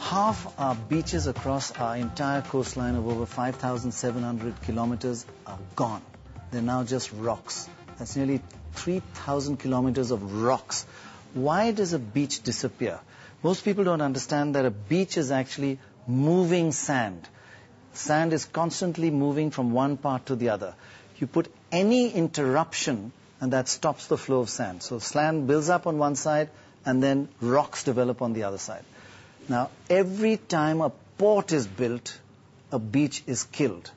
Half our beaches across our entire coastline of over 5,700 kilometers are gone. They're now just rocks. That's nearly 3,000 kilometers of rocks. Why does a beach disappear? Most people don't understand that a beach is actually moving sand. Sand is constantly moving from one part to the other. You put any interruption and that stops the flow of sand. So sand builds up on one side and then rocks develop on the other side. Now, every time a port is built, a beach is killed.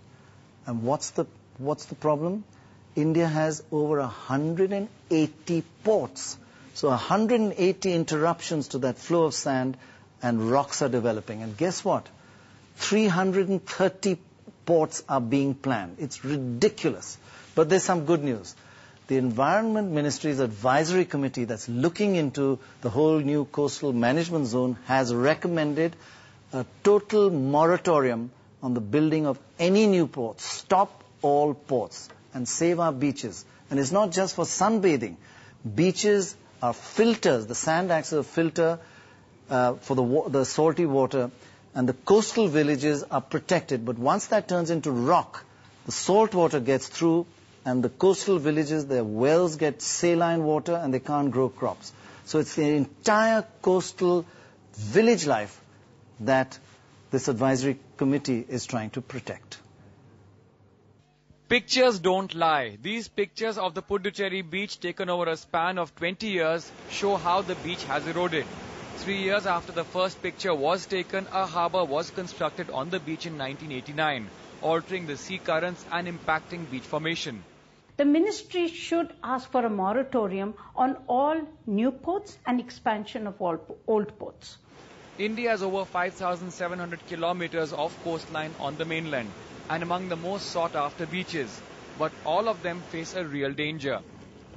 And what's the problem? India has over 180 ports. So 180 interruptions to that flow of sand and rocks are developing. And guess what? 330 ports are being planned. It's ridiculous. But there's some good news. The Environment Ministry's advisory committee that's looking into the whole new coastal management zone has recommended a total moratorium on the building of any new ports. Stop all ports and save our beaches. And it's not just for sunbathing. Beaches are filters. The sand acts as a filter for the salty water, and the coastal villages are protected. But once that turns into rock, the salt water gets through, and the coastal villages, their wells get saline water, and they can't grow crops. So it's the entire coastal village life that this advisory committee is trying to protect. Pictures don't lie. These pictures of the Puducherry beach taken over a span of 20 years show how the beach has eroded. 3 years after the first picture was taken, a harbour was constructed on the beach in 1989, altering the sea currents and impacting beach formation. The ministry should ask for a moratorium on all new ports and expansion of all old ports. India has over 5,700 kilometers of coastline on the mainland and among the most sought-after beaches, but all of them face a real danger.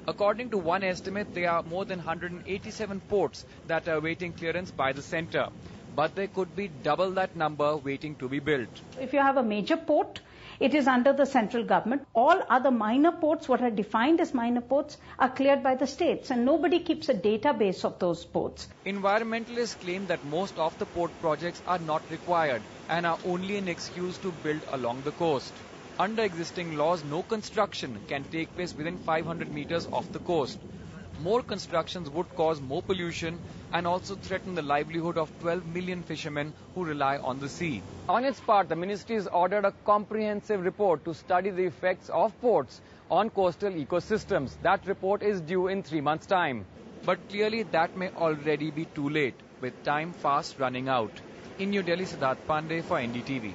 According to one estimate, there are more than 187 ports that are awaiting clearance by the centre, but there could be double that number waiting to be built. If you have a major port, it is under the central government. All other minor ports, what are defined as minor ports, are cleared by the states, and nobody keeps a database of those ports. Environmentalists claim that most of the port projects are not required and are only an excuse to build along the coast. Under existing laws, no construction can take place within 500 meters off the coast. More constructions would cause more pollution and also threaten the livelihood of 12 million fishermen who rely on the sea. On its part, the ministry has ordered a comprehensive report to study the effects of ports on coastal ecosystems. That report is due in 3 months' time. But clearly that may already be too late, with time fast running out. In New Delhi, Siddharth Pandey for NDTV.